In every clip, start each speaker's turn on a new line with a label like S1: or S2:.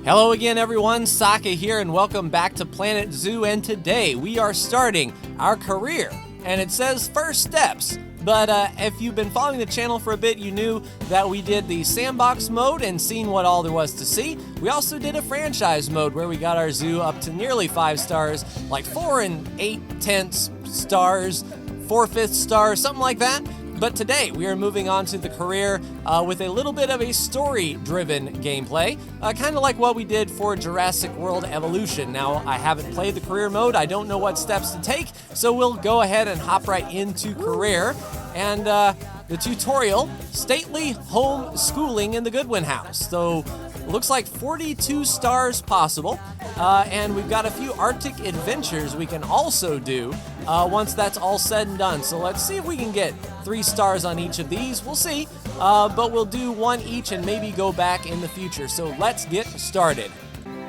S1: Hello again everyone, Saka here and welcome back to Planet Zoo, and today we are starting our career and it says first steps. But if you've been following the channel for a bit, you knew that we did the sandbox mode and seen what all there was to see. We also did a franchise mode where we got our zoo up to nearly 5 stars, like 4 8/10 stars, 4/5 stars, something like that. But today we are moving on to the career with a little bit of a story-driven gameplay, kind of like what we did for Jurassic World Evolution. Now, I haven't played the career mode, I don't know what steps to take, so we'll go ahead and hop right into career. And the tutorial, stately home schooling in the Goodwin house. So, it looks like 42 stars possible, and we've got a few Arctic adventures we can also do once that's all said and done. So let's see if we can get 3 stars on each of these. We'll see, but we'll do 1 each and maybe go back in the future. So let's get started.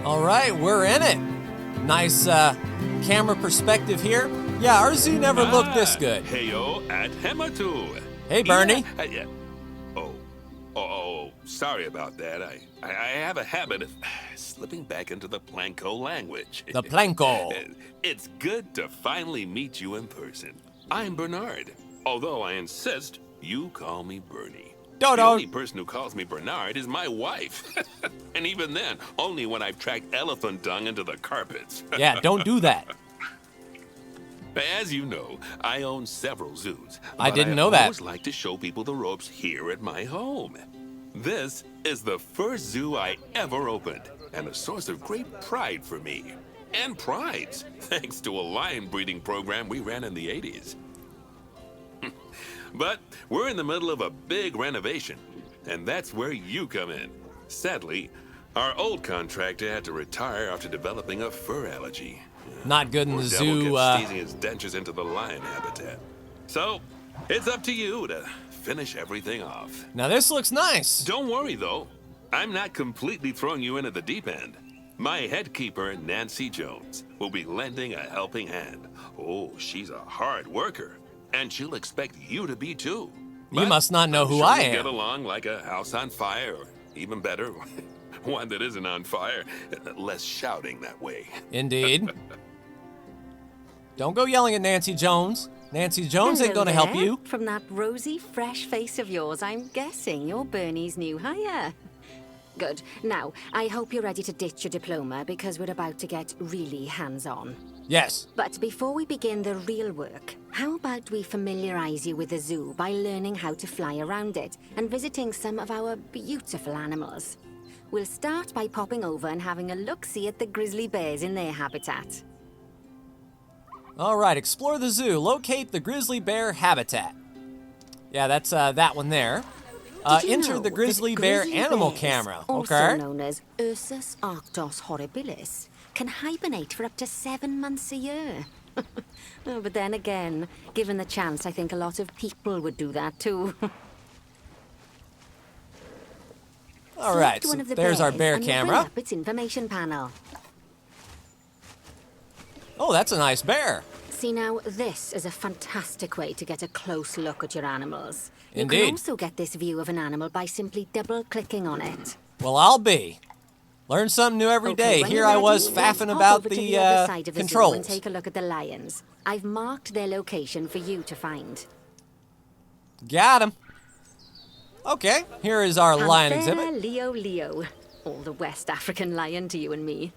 S1: All right, we're in it. Nice camera perspective here. Yeah, our zoo never looked this good.
S2: Heyo at Hematu.
S1: Hey, Bernie.
S2: Yeah. Oh, sorry about that. I have a habit of slipping back into the Planko language.
S1: The Planko.
S2: It's good to finally meet you in person. I'm Bernard, although I insist you call me Bernie.
S1: Dodo.
S2: The only person who calls me Bernard is my wife. And even then, only when I've tracked elephant dung into the carpets.
S1: Yeah, don't do that.
S2: As you know, I own several zoos.
S1: I didn't know that.
S2: I always like to show people the ropes here at my home. This is the first zoo I ever opened, and a source of great pride for me. And prides, thanks to a lion breeding program we ran in the 80s. But we're in the middle of a big renovation, and that's where you come in. Sadly, our old contractor had to retire after developing a fur allergy.
S1: Not good in the zoo.
S2: Kept sneezing his dentures into the lion habitat. So, it's up to you to finish everything off.
S1: Now this looks nice.
S2: Don't worry though, I'm not completely throwing you in at the deep end. My head keeper, Nancy Jones, will be lending a helping hand. Oh, she's a hard worker, and she'll expect you to be too.
S1: You
S2: But
S1: must not know
S2: I'm
S1: who
S2: sure
S1: I
S2: we'll
S1: am.
S2: Get along like a house on fire, or even better, one that isn't on fire. Less shouting that way.
S1: Indeed. Don't go yelling at Nancy Jones. Nancy Jones ain't gonna help you.
S3: From that rosy, fresh face of yours, I'm guessing you're Bernie's new hire. Good. Now, I hope you're ready to ditch your diploma because we're about to get really hands-on.
S1: Yes.
S3: But before we begin the real work, how about we familiarize you with the zoo by learning how to fly around it and visiting some of our beautiful animals. We'll start by popping over and having a look-see at the grizzly bears in their habitat.
S1: All right, explore the zoo. Locate the grizzly bear habitat. Yeah, that's that one there.
S3: Did you
S1: Enter
S3: know
S1: the
S3: that
S1: grizzly bear animal
S3: bears,
S1: camera.
S3: also
S1: Okay.
S3: known as Ursus arctos horribilis, can hibernate for up to 7 months a year. Oh, but then again, given the chance, I think a lot of people would do that too.
S1: All right,
S3: Select
S1: so
S3: one of the
S1: there's our
S3: bears
S1: bear
S3: and you'll bring
S1: camera.
S3: up its information panel.
S1: Oh, that's a nice bear.
S3: See now, this is a fantastic way to get a close look at your animals. You
S1: Indeed.
S3: can also get this view of an animal by simply double-clicking on it.
S1: Well, I'll be. Learn something new every day.
S3: when
S1: Here
S3: you're
S1: I
S3: ready,
S1: was
S3: let's
S1: faffing
S3: pop
S1: about
S3: over to
S1: the
S3: other side of the zoo and
S1: controls.
S3: take a look at the lions. I've marked their location for you to find.
S1: Got him. Okay, here is our lion
S3: Panther
S1: exhibit.
S3: Leo. All the West African lion to you and me.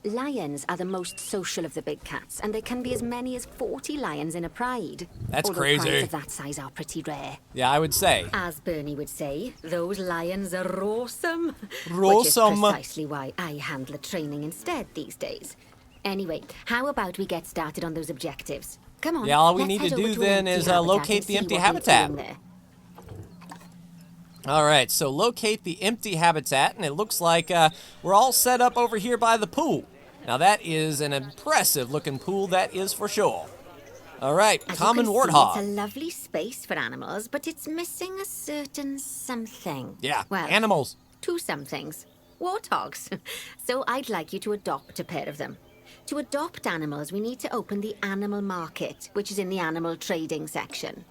S3: Lions are the most social of the big cats, and there can be as many as 40 lions in a pride.
S1: That's
S3: Although
S1: crazy.
S3: prides of that size are pretty rare.
S1: Yeah, I would say.
S3: As Bernie would say, those lions are awesome. Which is
S1: Rawsome.
S3: precisely why I handle the training instead these days. Anyway, how about we get started on those objectives? Come on.
S1: Yeah, all we
S3: let's
S1: need to
S3: head over
S1: do
S3: an
S1: then
S3: empty
S1: is
S3: habitat
S1: locate
S3: and
S1: the
S3: see
S1: empty
S3: what we're
S1: habitat.
S3: doing there.
S1: All right, so locate the empty habitat, and it looks like we're all set up over here by the pool. Now that is an impressive looking pool, that is for sure. All right,
S3: As
S1: common
S3: you can see,
S1: warthog.
S3: it's a lovely space for animals, but it's missing a certain something.
S1: Yeah,
S3: Well,
S1: animals.
S3: 2 somethings. Warthogs. So I'd like you to adopt a pair of them. To adopt animals, we need to open the animal market, which is in the animal trading section.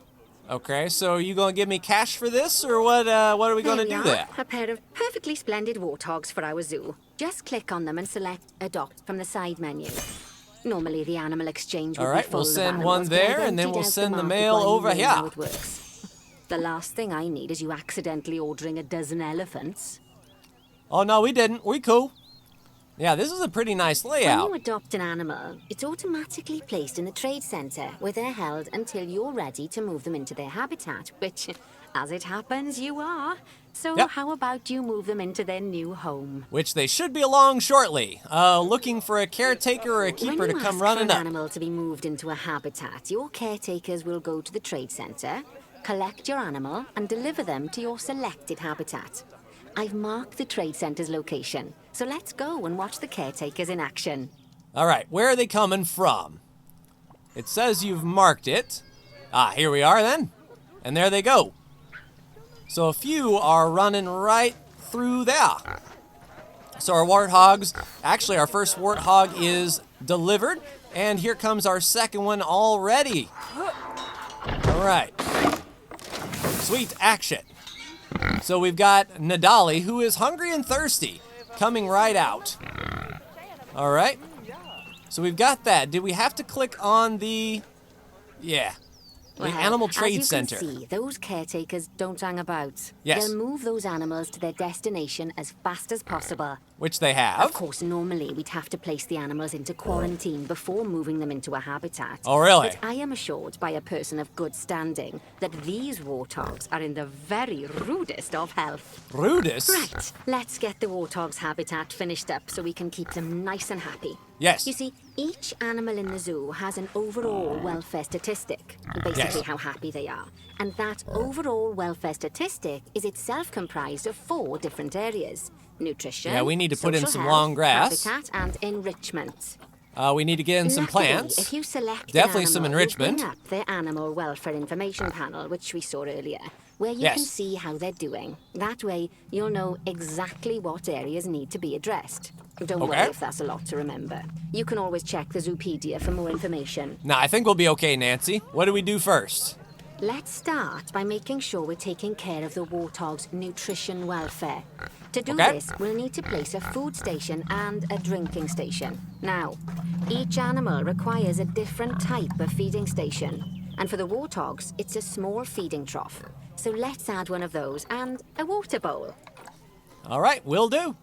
S1: Okay, so are you gonna give me cash for this, or what are we gonna do there?
S3: A pair of perfectly splendid warthogs for our zoo. Just click on them and select Adopt from the side menu. Normally the animal exchange would be full
S1: we'll
S3: of
S1: send
S3: animals,
S1: one
S3: but
S1: there,
S3: I've
S1: and then
S3: emptied
S1: we'll
S3: out
S1: send the
S3: market
S1: mail
S3: while you
S1: over
S3: learn
S1: here.
S3: how it works. The last thing I need is you accidentally ordering a dozen elephants.
S1: Oh, no, we didn't. We cool. Yeah, this is a pretty nice
S3: When
S1: layout.
S3: you adopt an animal, it's automatically placed in the trade center, where they're held until you're ready to move them into their habitat, which, as it happens, you are. So
S1: Yep.
S3: how about you move them into their new home?
S1: Which they should be along shortly. Looking for a caretaker or a keeper to
S3: When you
S1: come
S3: ask
S1: running
S3: for an
S1: up.
S3: animal to be moved into a habitat, your caretakers will go to the trade center, collect your animal, and deliver them to your selected habitat. I've marked the trade center's location, so let's go and watch the caretakers in action.
S1: All right, where are they coming from? It says you've marked it. Ah, here we are then. And there they go. So a few are running right through there. So our warthogs, actually our first warthog is delivered, and here comes our second one already. All right. Sweet action. So we've got Nadali, who is hungry and thirsty, coming right out. All right. So we've got that. Did we have to click on the... Yeah. The Animal Trade Center.
S3: As you can see, those caretakers don't hang about.
S1: Yes.
S3: They'll move those animals to their destination as fast as possible.
S1: Which they
S3: Of
S1: have.
S3: course, normally we'd have to place the animals into quarantine before moving them into a habitat.
S1: Oh, really?
S3: But I am assured by a person of good standing that these warthogs are in the very rudest of health.
S1: Rudis?
S3: Right, let's get the warthog's habitat finished up so we can keep them nice and happy.
S1: Yes.
S3: You see, each animal in the zoo has an overall welfare statistic, basically
S1: Yes.
S3: how happy they are. And that overall welfare statistic is itself comprised of 4 different areas: nutrition,
S1: Yeah, we need to put in
S3: social
S1: some
S3: health,
S1: long grass.
S3: habitat, and enrichment.
S1: We need to get in some
S3: Luckily,
S1: plants.
S3: if you select
S1: Definitely
S3: an
S1: some
S3: animal, you'll
S1: enrichment.
S3: bring up their animal welfare information panel, which we saw earlier, where you
S1: Yes.
S3: can see how they're doing. That way, you'll know exactly what areas need to be addressed. Don't
S1: Okay.
S3: worry if that's a lot to remember. You can always check the Zoopedia for more information.
S1: Nah, I think we'll be okay, Nancy. What do we do first?
S3: Let's start by making sure we're taking care of the warthog's nutrition welfare. To do
S1: Okay.
S3: this, we'll need to place a food station and a drinking station. Now, each animal requires a different type of feeding station. And for the warthogs, it's a small feeding trough. So let's add one of those and a water bowl.
S1: All right, will do.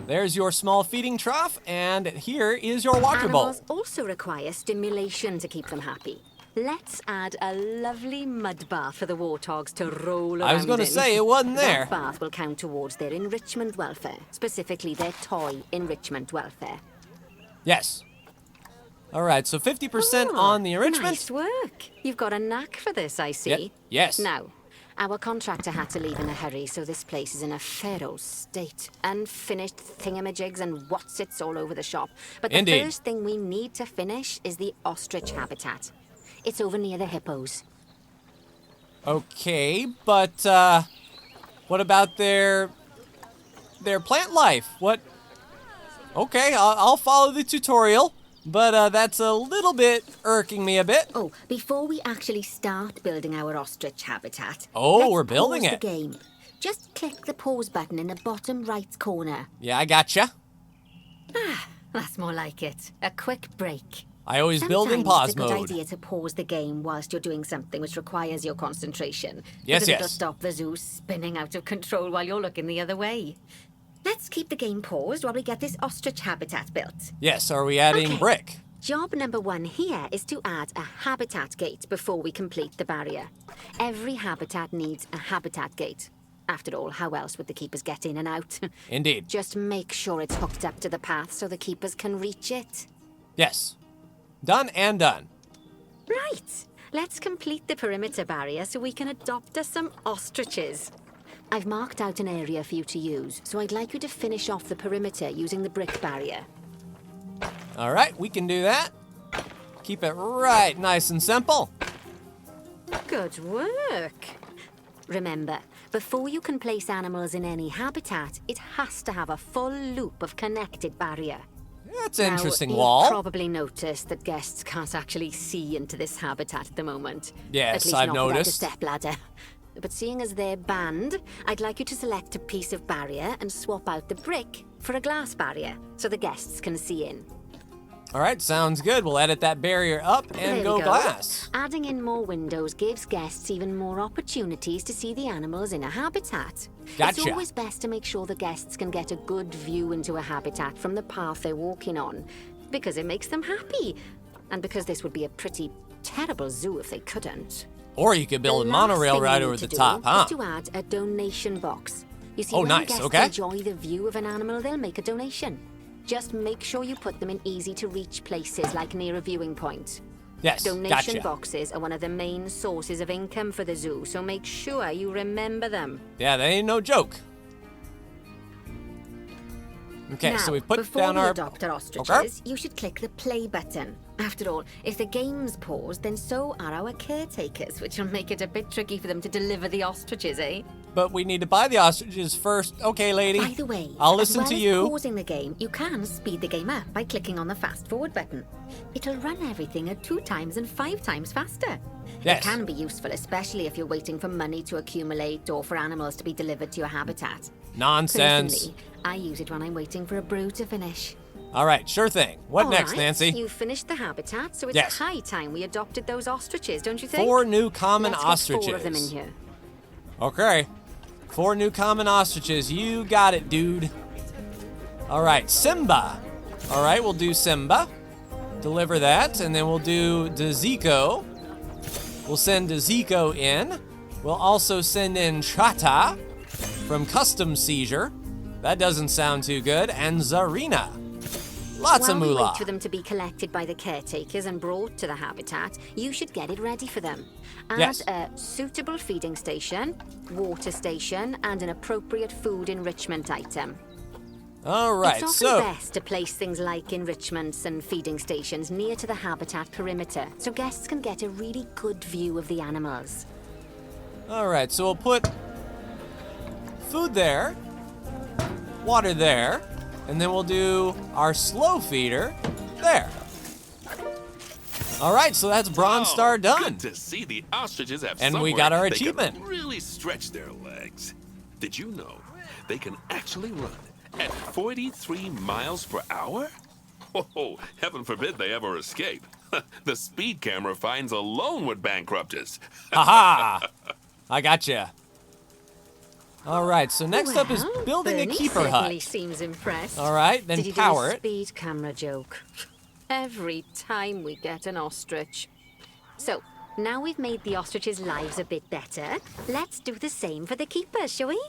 S1: There's your small feeding trough, and here is your water bowl.
S3: Animals also require stimulation to keep them happy. Let's add a lovely mud bath for the warthogs to roll around
S1: I was going to
S3: in.
S1: say, it wasn't there.
S3: That bath will count towards their enrichment welfare, specifically their toy enrichment welfare.
S1: Yes. All right, so 50% on the enrichment.
S3: Nice work. You've got a knack for this, I see.
S1: Ye- yes.
S3: Now, our contractor had to leave in a hurry, so this place is in a feral state. Unfinished thingamajigs and whatsits all over the shop. But the
S1: Indeed.
S3: first thing we need to finish is the ostrich habitat. It's over near the hippos.
S1: Okay, but what about their plant life? What? Okay, I'll follow the tutorial, but that's a little bit irking me a bit.
S3: Oh, before we actually start building our ostrich habitat...
S1: Oh,
S3: let's
S1: we're building
S3: pause
S1: it.
S3: the game. Just click the pause button in the bottom right corner.
S1: Yeah, I gotcha.
S3: That's more like it. A quick break.
S1: I always build in
S3: Sometimes
S1: pause
S3: it's a good
S1: mode.
S3: idea to pause the game whilst you're doing something which requires your concentration.
S1: Yes,
S3: because it'll
S1: yes.
S3: stop the zoo spinning out of control while you're looking the other way. Let's keep the game paused while we get this ostrich habitat built.
S1: Yes, are we adding
S3: Okay.
S1: brick?
S3: Job number 1 here is to add a habitat gate before we complete the barrier. Every habitat needs a habitat gate. After all, how else would the keepers get in and out?
S1: Indeed.
S3: Just make sure it's hooked up to the path so the keepers can reach it.
S1: Yes. Done and done.
S3: Right. Let's complete the perimeter barrier so we can adopt us some ostriches. I've marked out an area for you to use, so I'd like you to finish off the perimeter using the brick barrier.
S1: All right, we can do that. Keep it right nice and simple.
S3: Good work. Remember, before you can place animals in any habitat, it has to have a full loop of connected barrier.
S1: That's an interesting
S3: You've
S1: wall.
S3: probably noticed that guests can't actually see into this habitat at the moment.
S1: Yes,
S3: at least
S1: I've
S3: not
S1: noticed.
S3: without a stepladder. But seeing as they're banned, I'd like you to select a piece of barrier and swap out the brick for a glass barrier so the guests can see in.
S1: All right, sounds good. We'll edit that barrier up and
S3: There
S1: go
S3: we go.
S1: glass.
S3: Adding in more windows gives guests even more opportunities to see the animals in a habitat.
S1: Gotcha.
S3: It's always best to make sure the guests can get a good view into a habitat from the path they're walking on, because it makes them happy, and because this would be a pretty terrible zoo if they couldn't.
S1: Or you could build a
S3: The last
S1: monorail
S3: thing
S1: right
S3: you
S1: over
S3: need
S1: the
S3: to
S1: top,
S3: do
S1: huh?
S3: is to add a donation box. You see,
S1: Oh,
S3: when
S1: nice,
S3: guests
S1: okay.
S3: enjoy the view of an animal, they'll make a donation. Just make sure you put them in easy-to-reach places, like near a viewing point.
S1: Yes,
S3: Donation
S1: gotcha.
S3: boxes are one of the main sources of income for the zoo, so make sure you remember them.
S1: Yeah, they ain't no joke. Okay,
S3: Now,
S1: so we've put
S3: before
S1: down
S3: we
S1: our...
S3: adopt our ostriches,
S1: Okay.
S3: you should click the play button. After all, if the game's paused, then so are our caretakers, which will make it a bit tricky for them to deliver the ostriches, eh?
S1: But we need to buy the ostriches first. Okay, lady.
S3: By the way,
S1: I'll
S3: as
S1: listen
S3: well
S1: to
S3: as
S1: you.
S3: pausing the game, you can speed the game up by clicking on the fast forward button. It'll run everything at 2 times and 5 times faster.
S1: Yes.
S3: It can be useful, especially if you're waiting for money to accumulate or for animals to be delivered to your habitat.
S1: Nonsense.
S3: Personally, I use it when I'm waiting for a brew to finish.
S1: All right, sure thing. What
S3: All
S1: next,
S3: right,
S1: Nancy?
S3: You've finished the habitat, so it's
S1: Yes.
S3: high time we adopted those ostriches, don't you think?
S1: 4 new common
S3: Let's
S1: ostriches.
S3: get 4 of them in here.
S1: Okay. 4 new common ostriches. You got it, dude. All right, Simba. All right, we'll do Simba. Deliver that, and then we'll do Deziko. We'll send Deziko in. We'll also send in Chata from Custom Seizure. That doesn't sound too good. And Zarina. Lots
S3: While
S1: of
S3: we
S1: moolah.
S3: wait for them to be collected by the caretakers and brought to the habitat, you should get it ready for them. Add
S1: Yes.
S3: a suitable feeding station, water station, and an appropriate food enrichment item.
S1: All right,
S3: It's often
S1: so
S3: best to place things like enrichments and feeding stations near to the habitat perimeter, so guests can get a really good view of the animals.
S1: all right, so we'll put food there, water there, and then we'll do our slow feeder there. All right, so that's Bronze
S2: Oh,
S1: Star done.
S2: Good to see the ostriches have
S1: And we
S2: somewhere
S1: got our
S2: they can
S1: achievement.
S2: really stretch their legs. Did you know they can actually run at 43 miles per hour? Oh, heaven forbid they ever escape. The speed camera fines alone would bankrupt us.
S1: Haha! I gotcha. All right, so next up is
S3: Well,
S1: building
S3: Bernie
S1: a keeper
S3: certainly
S1: hut.
S3: seems impressed.
S1: All right, then
S3: Did you
S1: power
S3: do a
S1: it.
S3: speed camera joke? Every time we get an ostrich. So, now we've made the ostriches' lives a bit better, let's do the same for the keepers, shall we?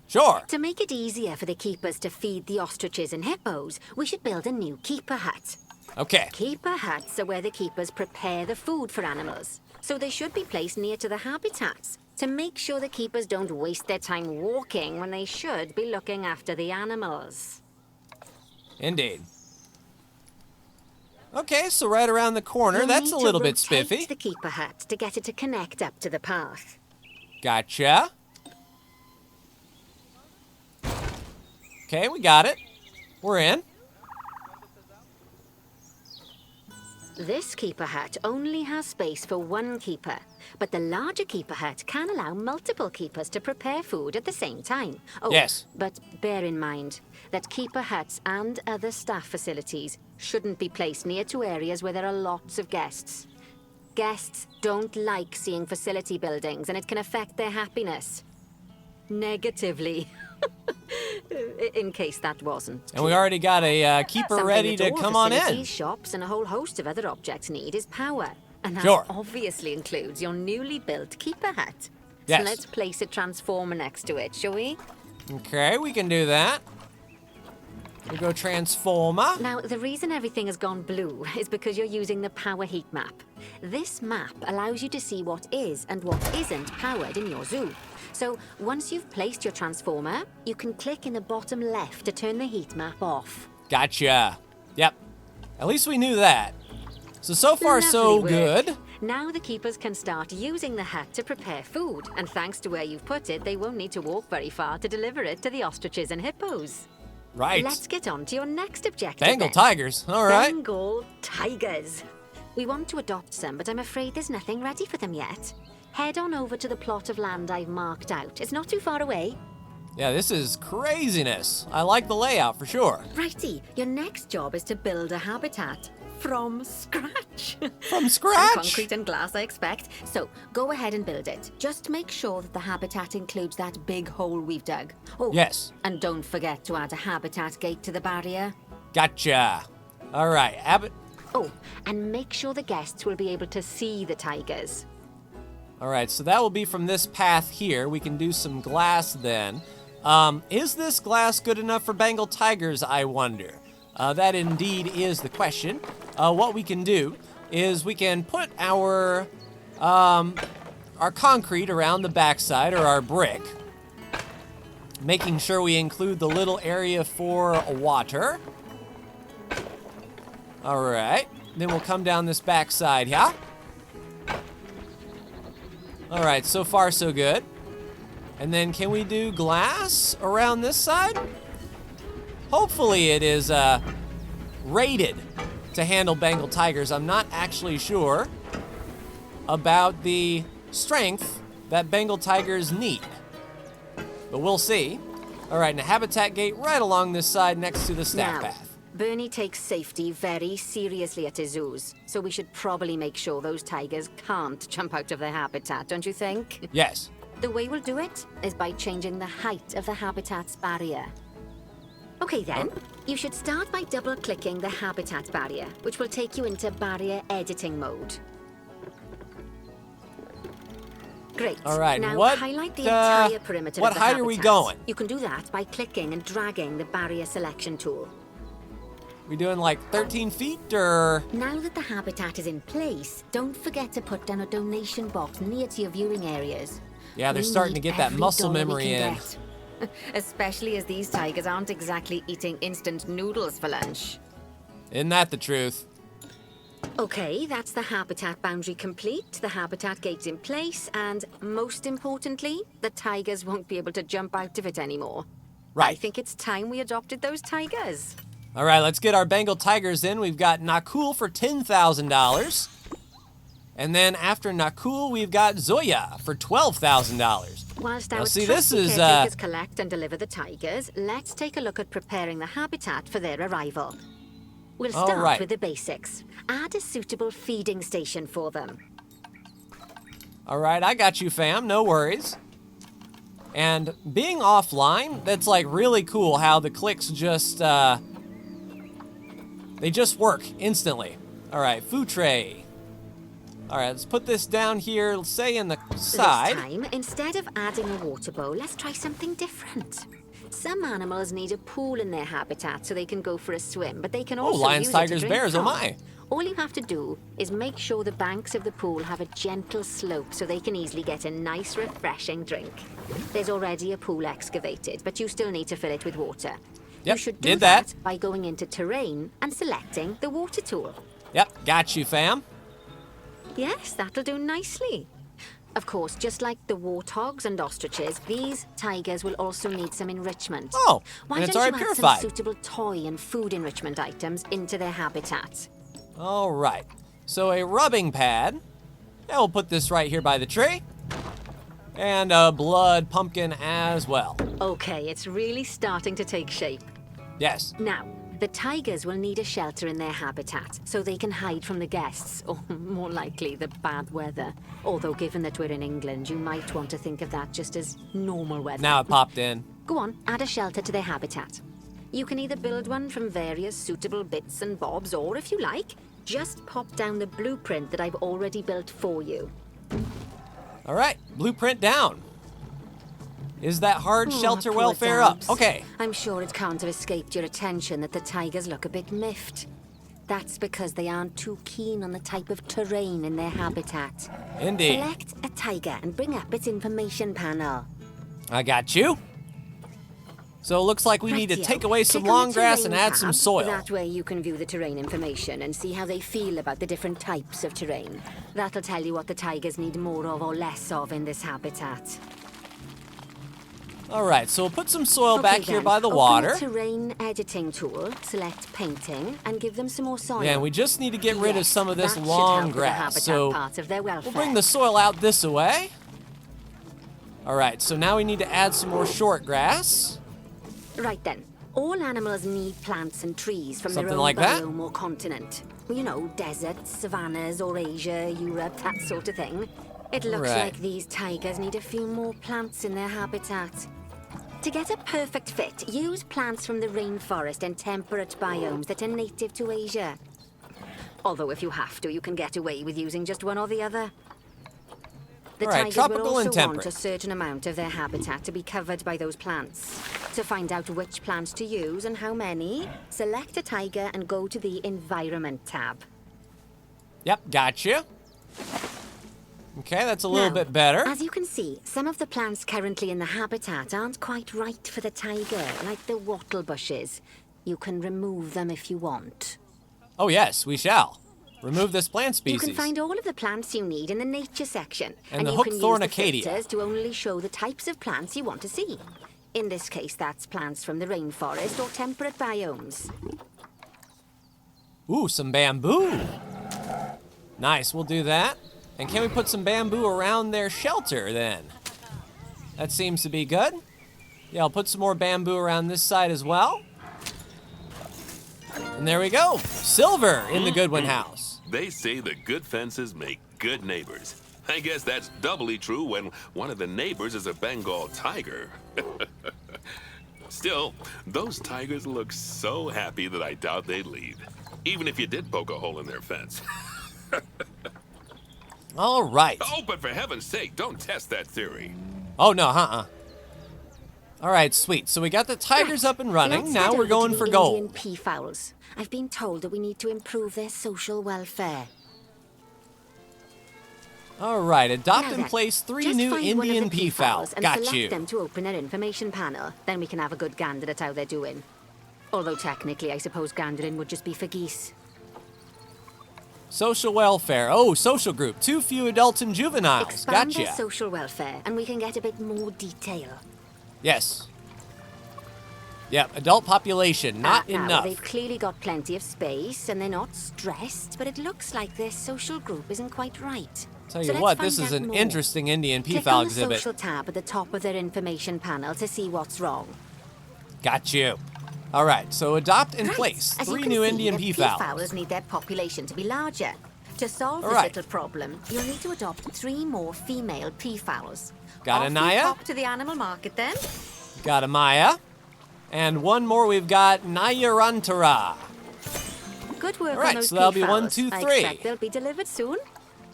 S1: Sure.
S3: To make it easier for the keepers to feed the ostriches and hippos, we should build a new keeper hut.
S1: Okay.
S3: Keeper huts are where the keepers prepare the food for animals, so they should be placed near to the habitats to make sure the keepers don't waste their time walking when they should be looking after the animals.
S1: Indeed. Okay, so right around the corner,
S3: You'll
S1: that's
S3: need
S1: a
S3: to
S1: little bit
S3: rotate
S1: spiffy.
S3: the keeper hut to get it to connect up to the path.
S1: Gotcha. Okay, we got it. We're in.
S3: This keeper hut only has space for 1 keeper, but the larger keeper hut can allow multiple keepers to prepare food at the same time. Oh,
S1: Yes.
S3: but bear in mind that keeper huts and other staff facilities shouldn't be placed near to areas where there are lots of guests. Guests don't like seeing facility buildings, and it can affect their happiness. Negatively. In case that wasn't
S1: And we already got a keeper
S3: Something
S1: ready
S3: that
S1: to
S3: all
S1: come on in.
S3: facilities, shops, and a whole host of other objects need is power. And that
S1: Sure.
S3: obviously includes your newly built keeper hut.
S1: Yes.
S3: So let's place a transformer next to it, shall we?
S1: Okay, we can do that. We go transformer.
S3: Now, the reason everything has gone blue is because you're using the power heat map. This map allows you to see what is and what isn't powered in your zoo. So once you've placed your transformer, you can click in the bottom left to turn the heat map off.
S1: Gotcha. Yep. At least we knew that. So far, so
S3: Lovely work.
S1: good.
S3: Now the keepers can start using the hut to prepare food, and thanks to where you've put it, they won't need to walk very far to deliver it to the ostriches and hippos.
S1: Right.
S3: Let's get on to your next objective.
S1: Bengal
S3: then.
S1: Tigers. All right.
S3: Bengal Tigers. We want to adopt some, but I'm afraid there's nothing ready for them yet. Head on over to the plot of land I've marked out. It's not too far away.
S1: Yeah, this is craziness. I like the layout for sure.
S3: Righty, your next job is to build a habitat. From scratch.
S1: From scratch?
S3: Some concrete and glass, I expect. So, go ahead and build it. Just make sure that the habitat includes that big hole we've dug. Oh,
S1: Yes.
S3: and don't forget to add a habitat gate to the barrier.
S1: Gotcha. All right,
S3: Oh, and make sure the guests will be able to see the tigers.
S1: All right, so that will be from this path here. We can do some glass then. Is this glass good enough for Bengal Tigers, I wonder? That indeed is the question. What we can do is we can put our concrete around the backside, or our brick, making sure we include the little area for water. All right, then we'll come down this backside, yeah? All right, so far so good. And then can we do glass around this side? Hopefully it is rated to handle Bengal Tigers. I'm not actually sure about the strength that Bengal Tigers need, but we'll see. All right, and a habitat gate right along this side next to the staff
S3: Now,
S1: path.
S3: Bernie takes safety very seriously at his zoos, so we should probably make sure those tigers can't jump out of their habitat, don't you think?
S1: Yes.
S3: The way we'll do it is by changing the height of the habitat's barrier. Okay then, you should start by double-clicking the habitat barrier, which will take you into barrier editing mode. Great.
S1: All right,
S3: Now
S1: what,
S3: highlight the entire perimeter
S1: what
S3: of the
S1: height are we
S3: habitat.
S1: going?
S3: You can do that by clicking and dragging the barrier selection tool.
S1: We doing like 13 feet or?
S3: Now that the habitat is in place, don't forget to put down a donation box near to your viewing areas.
S1: Yeah, they're
S3: We
S1: starting to
S3: need
S1: get that
S3: every
S1: muscle
S3: dollar we
S1: memory
S3: can
S1: in.
S3: get. Especially as these tigers aren't exactly eating instant noodles for lunch.
S1: Isn't that the truth?
S3: Okay, that's the habitat boundary complete, the habitat gate's in place, and most importantly, the tigers won't be able to jump out of it anymore.
S1: Right.
S3: I think it's time we adopted those tigers.
S1: All right, let's get our Bengal Tigers in. We've got Nakul for $10,000. And then after Nakul, we've got Zoya for $12,000.
S3: Whilst
S1: Now,
S3: our
S1: see,
S3: trusty
S1: this is,
S3: caretakers collect and deliver the tigers, let's take a look at preparing the habitat for their arrival. We'll
S1: All
S3: start
S1: right.
S3: with the basics. Add a suitable feeding station for them.
S1: All right, I got you, fam. No worries. And being offline, that's like really cool how the clicks just, they just work instantly. All right, food tray. All right, let's put this down here, let's say in the side.
S3: This time, instead of adding a water bowl, let's try something different. Some animals need a pool in their habitat so they can go for a swim, but they can also
S1: lions,
S3: use it to
S1: tigers,
S3: drink
S1: bears, oh
S3: from.
S1: my.
S3: All you have to do is make sure the banks of the pool have a gentle slope so they can easily get a nice, refreshing drink. There's already a pool excavated, but you still need to fill it with water.
S1: Yep,
S3: You should do
S1: did that.
S3: by going into terrain and selecting the water tool.
S1: Yep, got you, fam.
S3: Yes, that'll do nicely. Of course, just like the warthogs and ostriches, these tigers will also need some enrichment.
S1: Oh,
S3: Why
S1: and it's
S3: don't
S1: already
S3: you add
S1: purified.
S3: some suitable toy and food enrichment items into their habitat?
S1: All right, so a rubbing pad. And we'll put this right here by the tree. And a blood pumpkin as well.
S3: Okay, it's really starting to take shape.
S1: Yes.
S3: Now, the tigers will need a shelter in their habitat so they can hide from the guests, or more likely, the bad weather. Although, given that we're in England, you might want to think of that just as normal weather.
S1: Now it popped in.
S3: Go on, add a shelter to their habitat. You can either build one from various suitable bits and bobs, or if you like, just pop down the blueprint that I've already built for you.
S1: All right, blueprint down. Is that hard shelter
S3: poor
S1: welfare
S3: Dabs.
S1: up? Okay.
S3: I'm sure it can't have escaped your attention that the tigers look a bit miffed. That's because they aren't too keen on the type of terrain in their habitat.
S1: Indeed.
S3: Select a tiger and bring up its information panel.
S1: I got you. So it looks like we need to
S3: Rightio.
S1: take away some
S3: Click on the
S1: long grass and
S3: terrain
S1: add some
S3: tab.
S1: soil.
S3: That way you can view the terrain information and see how they feel about the different types of terrain. That'll tell you what the tigers need more of or less of in this habitat.
S1: All right, so we'll put some soil back here
S3: then.
S1: by the
S3: Open
S1: water.
S3: the terrain editing tool, select painting, and give them some more soil.
S1: Yeah, and we just need to get rid of
S3: Yes,
S1: some of this
S3: that should
S1: long
S3: help with the
S1: grass.
S3: habitat
S1: So
S3: part of their welfare.
S1: we'll bring the soil out this way. All right, so now we need to add some more short grass.
S3: Right then. All animals need plants and trees from their
S1: Something
S3: own
S1: like that?
S3: biome or continent. You know, deserts, savannas, or Asia, Europe, that sort of thing. It looks
S1: Right.
S3: like these tigers need a few more plants in their habitat. To get a perfect fit, use plants from the rainforest and temperate biomes that are native to Asia. Although if you have to, you can get away with using just one or the other. The
S1: All right,
S3: tigers
S1: tropical
S3: will
S1: and
S3: also want
S1: temperate.
S3: a certain amount of their habitat to be covered by those plants. To find out which plants to use and how many, select a tiger and go to the Environment tab.
S1: Yep, gotcha. Okay, that's a little
S3: Now,
S1: bit better.
S3: As you can see, some of the plants currently in the habitat aren't quite right for the tiger, like the wattle bushes. You can remove them if you want.
S1: Oh yes, we shall. Remove this plant
S3: You
S1: species.
S3: can find all of the plants you need in the nature section.
S1: And the
S3: you can
S1: hookthorn
S3: use the
S1: acadia.
S3: filters to only show the types of plants you want to see. In this case, that's plants from the rainforest or temperate biomes.
S1: Ooh, some bamboo. Nice, we'll do that. And can we put some bamboo around their shelter then? That seems to be good. Yeah, I'll put some more bamboo around this side as well. And there we go. Silver in the Goodwin house.
S2: They say that good fences make good neighbors. I guess that's doubly true when one of the neighbors is a Bengal tiger. Still, those tigers look so happy that I doubt they'd leave, even if you did poke a hole in their fence.
S1: All right.
S2: Oh, but for heaven's sake, don't test that theory.
S1: Oh, no, All right, sweet. So we got the tigers up and running.
S3: Let's
S1: Now
S3: head
S1: we're
S3: over
S1: going
S3: to
S1: for
S3: the
S1: gold.
S3: Indian peafowls. I've been told that we need to improve their social welfare.
S1: All right, adopt
S3: Now
S1: and
S3: then,
S1: place 3
S3: just
S1: new
S3: find one of
S1: Indian
S3: the
S1: peafowls.
S3: and
S1: Got
S3: select
S1: you.
S3: them to open their information panel. Then we can have a good gander at how they're doing. Although technically, I suppose gandering would just be for geese.
S1: Social welfare. Oh, social group. Too few adults and juveniles.
S3: Expand
S1: Gotcha.
S3: their social welfare, and we can get a bit more detail.
S1: Yes. Yep, adult population, not
S3: Now,
S1: enough.
S3: they've clearly got plenty of space, and they're not stressed, but it looks like their social group isn't quite right.
S1: Tell
S3: So
S1: you
S3: let's
S1: what,
S3: find
S1: this is
S3: out
S1: an
S3: more.
S1: interesting Indian
S3: Click
S1: peafowl
S3: on the
S1: exhibit.
S3: social tab at the top of their information panel to see what's wrong.
S1: Got you. All right, so adopt and
S3: Right.
S1: place
S3: As you
S1: 3
S3: can
S1: new
S3: see,
S1: Indian
S3: the
S1: peafowls.
S3: peafowls need their population to be larger. To solve
S1: All
S3: this
S1: right.
S3: little problem, you'll need to adopt 3 more female peafowls.
S1: Got
S3: Off
S1: it,
S3: you
S1: Naya?
S3: hop to the animal market then.
S1: Got a Maya. And one more, we've got Nayarantara.
S3: Good work
S1: All right,
S3: on those
S1: so that'll be
S3: peafowls.
S1: 1, 2,
S3: I
S1: 3.
S3: expect they'll be delivered soon.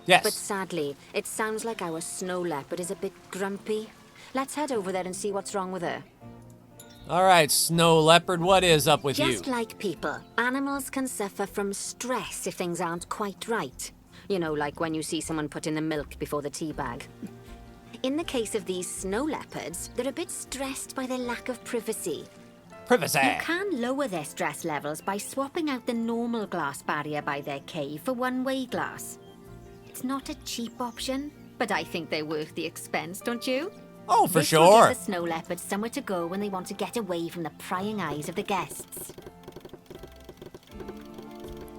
S1: Yes.
S3: But sadly, it sounds like our snow leopard is a bit grumpy. Let's head over there and see what's wrong with her.
S1: All right, snow leopard, what is up with
S3: Just
S1: you?
S3: like people, animals can suffer from stress if things aren't quite right. You know, like when you see someone put in the milk before the tea bag. In the case of these snow leopards, they're a bit stressed by their lack of privacy.
S1: Privacy.
S3: You can lower their stress levels by swapping out the normal glass barrier by their cave for one-way glass. It's not a cheap option, but I think they're worth the expense, don't you?
S1: Oh, for
S3: This will
S1: sure.
S3: give the snow leopards somewhere to go when they want to get away from the prying eyes of the guests.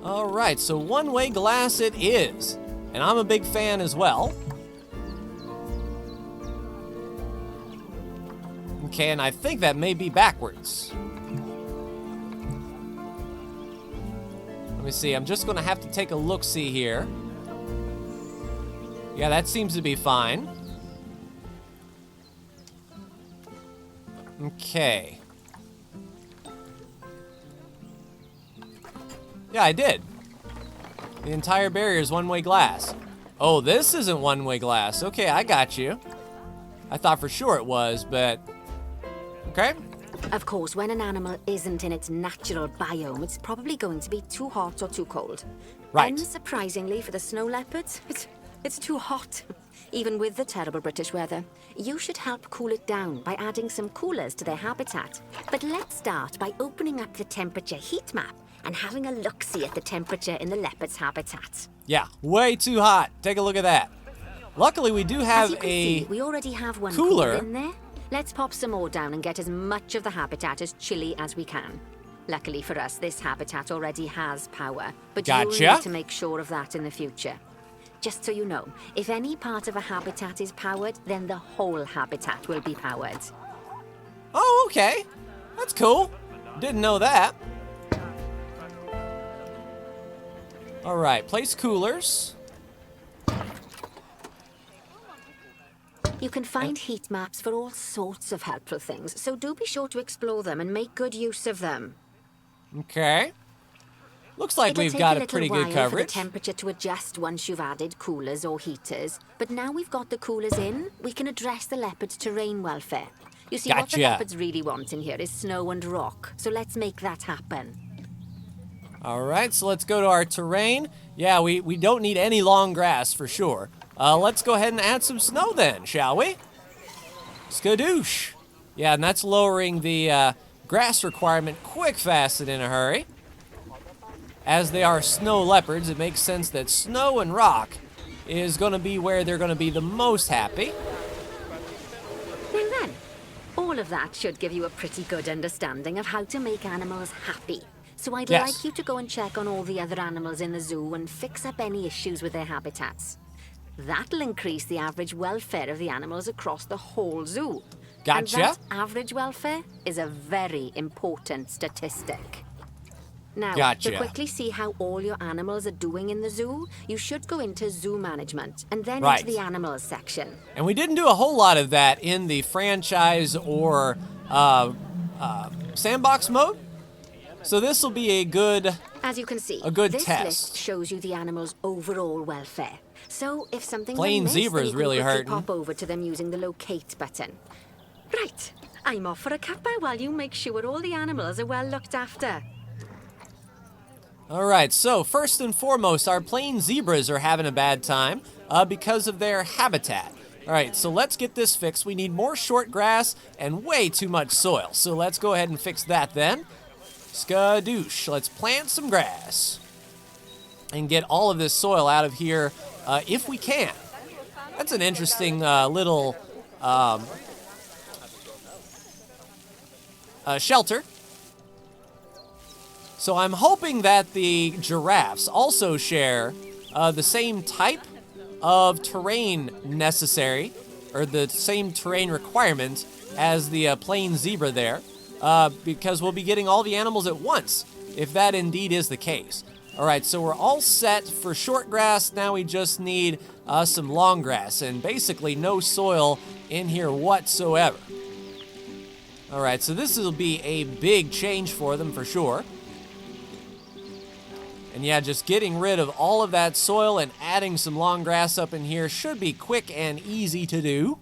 S1: All right, so one-way glass it is. And I'm a big fan as well. Okay, and I think that may be backwards. Let me see, I'm just gonna have to take a look-see here. Yeah, that seems to be fine. Okay. Yeah, I did. The entire barrier is one-way glass. Oh, this isn't one-way glass. Okay, I got you. I thought for sure it was, but... Okay.
S3: Of course, when an animal isn't in its natural biome, it's probably going to be too hot or too cold.
S1: Right.
S3: Unsurprisingly for the snow leopards, it's too hot. Even with the terrible British weather. You should help cool it down by adding some coolers to their habitat. But let's start by opening up the temperature heat map and having a look-see at the temperature in the leopard's habitat.
S1: Yeah, way too hot. Take a look at that. Luckily, we do
S3: As
S1: have
S3: you can
S1: a...
S3: see, we already have one
S1: cooler.
S3: in there. Let's pop some more down and get as much of the habitat as chilly as we can. Luckily for us, this habitat already has power, but you'll
S1: Gotcha.
S3: need to make sure of that in the future. Just so you know, if any part of a habitat is powered, then the whole habitat will be powered.
S1: Oh, okay. That's cool. Didn't know that. All right, place coolers.
S3: You can find heat maps for all sorts of helpful things, so do be sure to explore them and make good use of them.
S1: Okay. Looks like we've got a pretty good
S3: For the
S1: coverage.
S3: temperature to adjust once you've added coolers or heaters, but now we've got the coolers in, we can address the leopards' terrain welfare. You see, what the
S1: Gotcha.
S3: leopards really want in here is snow and rock, so let's make that happen.
S1: All right, so let's go to our terrain. Yeah, we don't need any long grass for sure. Let's go ahead and add some snow then, shall we? Skadoosh. Yeah, and that's lowering the grass requirement quick, fast, and in a hurry. As they are snow leopards, it makes sense that snow and rock is going to be where they're going to be the most happy.
S3: Well then, all of that should give you a pretty good understanding of how to make animals happy. So I'd
S1: Yes.
S3: like you to go and check on all the other animals in the zoo and fix up any issues with their habitats. That'll increase the average welfare of the animals across the whole zoo.
S1: Gotcha.
S3: And that average welfare is a very important statistic. Now,
S1: Gotcha.
S3: to quickly see how all your animals are doing in the zoo, you should go into zoo management and then
S1: Right.
S3: into the animals section.
S1: And we didn't do a whole lot of that in the franchise or sandbox mode. So this will be a good...
S3: As you can see,
S1: A good
S3: this
S1: test.
S3: list shows you the animal's overall welfare. So if something's
S1: Plain
S3: amiss,
S1: zebra's
S3: then you can
S1: really
S3: quickly
S1: hurting.
S3: pop over to them using the locate button. Right, I'm off for a cuppa while you make sure all the animals are well looked after.
S1: All right, so first and foremost, our plain zebras are having a bad time because of their habitat. All right, so let's get this fixed. We need more short grass and way too much soil. So let's go ahead and fix that then. Skadoosh. Let's plant some grass and get all of this soil out of here if we can. That's an interesting little shelter. So I'm hoping that the giraffes also share the same type of terrain necessary, or the same terrain requirement as the plain zebra there, because we'll be getting all the animals at once, if that indeed is the case. All right, so we're all set for short grass. Now we just need some long grass, and basically no soil in here whatsoever. All right, so this will be a big change for them for sure. And yeah, just getting rid of all of that soil and adding some long grass up in here should be quick and easy to do.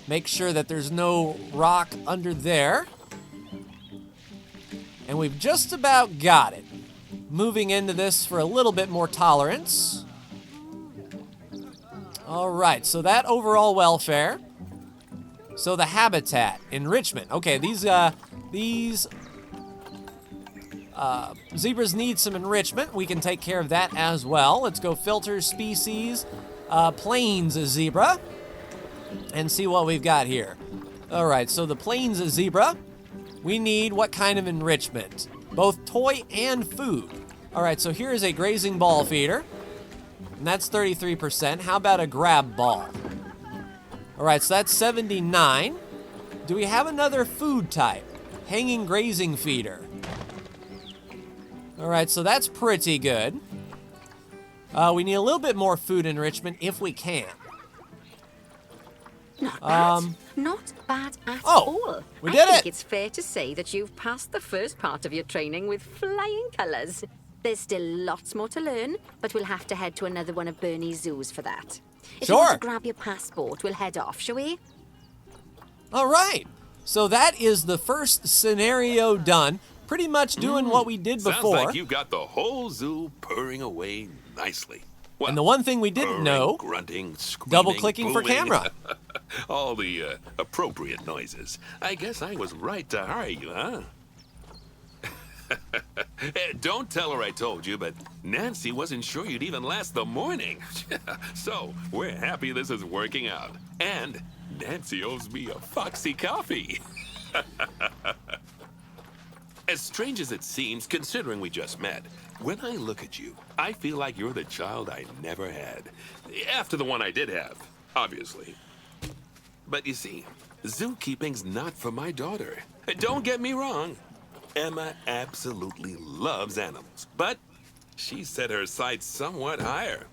S1: Make sure that there's no rock under there. And we've just about got it. Moving into this for a little bit more tolerance. All right, so that overall welfare. So the habitat, enrichment. Okay, these zebras need some enrichment. We can take care of that as well. Let's go filter species, plains zebra, and see what we've got here. All right, so the plains zebra, we need what kind of enrichment? Both toy and food. All right, so here is a grazing ball feeder, and that's 33%. How about a grab ball? All right, so that's 79. Do we have another food type? Hanging grazing feeder. All right, so that's pretty good. We need a little bit more food enrichment if we can.
S3: Not bad. Not bad at
S1: Oh,
S3: all.
S1: we
S3: I
S1: did
S3: think
S1: it.
S3: it's fair to say that you've passed the first part of your training with flying colours. There's still lots more to learn, but we'll have to head to another one of Bernie's zoos for that. If you
S1: Sure.
S3: want to grab your passport, we'll head off, shall we?
S1: All right, so that is the first scenario done. Pretty much doing what we did
S2: Sounds
S1: before.
S2: like you've got the whole zoo purring away nicely. Well,
S1: And the one thing we didn't
S2: purring,
S1: know,
S2: grunting, screaming,
S1: double-clicking for
S2: booming.
S1: camera.
S2: All the appropriate noises. I guess I was right to hire you, huh? Don't tell her I told you, but Nancy wasn't sure you'd even last the morning. So, we're happy this is working out. And Nancy owes me a foxy coffee. As strange as it seems, considering we just met, when I look at you, I feel like you're the child I never had. After the one I did have, obviously. But you see, zookeeping's not for my daughter. Don't get me wrong. Emma absolutely loves animals, but she set her sights somewhat higher.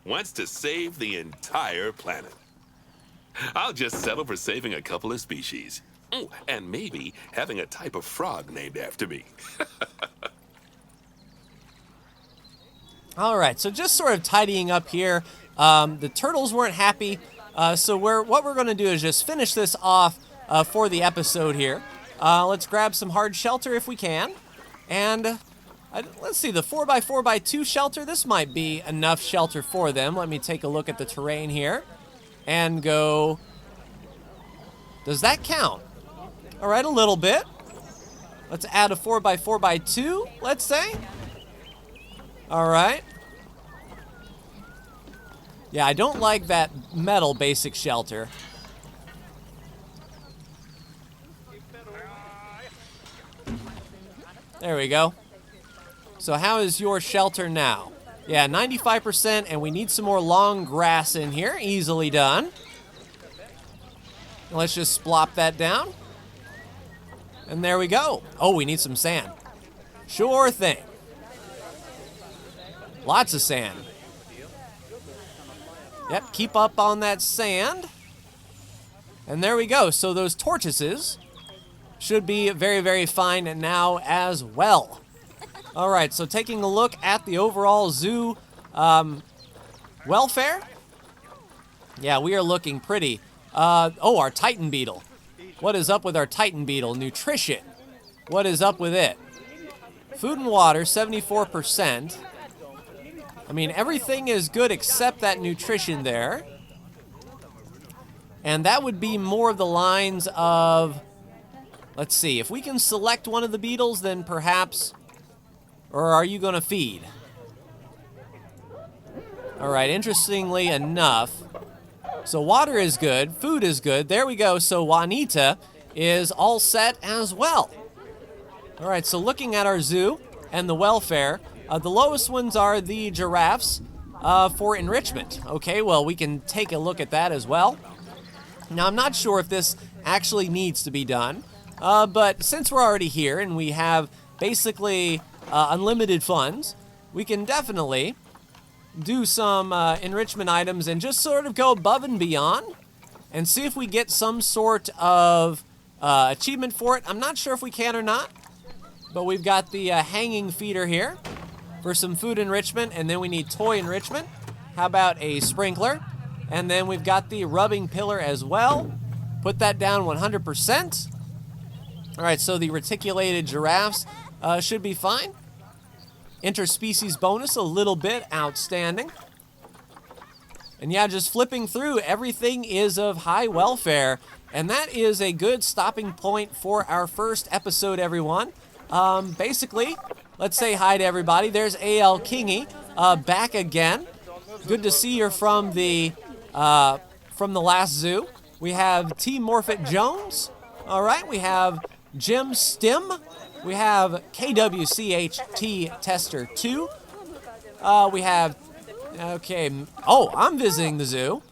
S2: Wants to save the entire planet. I'll just settle for saving a couple of species. Oh, and maybe having a type of frog named after me.
S1: All right, so just sort of tidying up here. The turtles weren't happy, so what we're going to do is just finish this off for the episode here. Let's grab some hard shelter if we can. And let's see, the 4x4x2 shelter, this might be enough shelter for them. Let me take a look at the terrain here and go... Does that count? All right, a little bit. Let's add a 4x4x2, let's say. All right. Yeah, I don't like that metal basic shelter. There we go. So how is your shelter now? Yeah, 95%, and we need some more long grass in here. Easily done. Let's just splop that down. And there we go. Oh, we need some sand. Sure thing. Lots of sand. Yep, keep up on that sand. And there we go. So those tortoises should be very, very fine now as well. All right, so taking a look at the overall zoo welfare. Yeah, we are looking pretty. Oh, our Titan beetle. What is up with our Titan beetle? Nutrition. What is up with it? Food and water, 74%. I mean, everything is good except that nutrition there. And that would be more of the lines of... Let's see, if we can select one of the beetles, then perhaps... Or are you going to feed? All right, interestingly enough... So water is good, food is good. There we go. So Juanita is all set as well. All right, so looking at our zoo and the welfare, the lowest ones are the giraffes for enrichment. Okay, well, we can take a look at that as well. Now, I'm not sure if this actually needs to be done, but since we're already here and we have basically unlimited funds, we can definitely do some enrichment items and just sort of go above and beyond and see if we get some sort of achievement for it. I'm not sure if we can or not, but we've got the hanging feeder here for some food enrichment, and then we need toy enrichment. How about a sprinkler? And then we've got the rubbing pillar as well. Put that down 100%. All right, so the reticulated giraffes should be fine. Interspecies bonus, a little bit outstanding. And yeah, just flipping through, everything is of high welfare. And that is a good stopping point for our first episode, everyone. Basically, let's say hi to everybody. There's A.L. Kingy back again. Good to see you from the last zoo. We have T. Morfitt Jones. All right, we have Jim Stim. We have KWCHT Tester 2. We have, okay, oh, I'm visiting the zoo.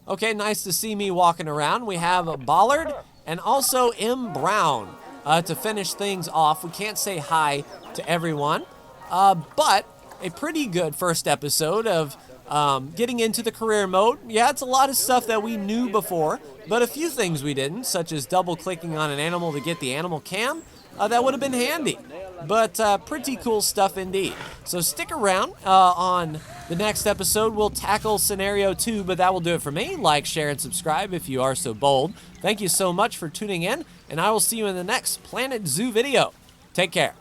S1: Okay, nice to see me walking around. We have Bollard and also M. Brown to finish things off. We can't say hi to everyone, but a pretty good first episode of getting into the career mode. Yeah, it's a lot of stuff that we knew before, but a few things we didn't, such as double-clicking on an animal to get the animal cam. That would have been handy, but pretty cool stuff indeed. So stick around. On the next episode, we'll tackle Scenario 2, but that will do it for me. Like, share, and subscribe if you are so bold. Thank you so much for tuning in, and I will see you in the next Planet Zoo video. Take care.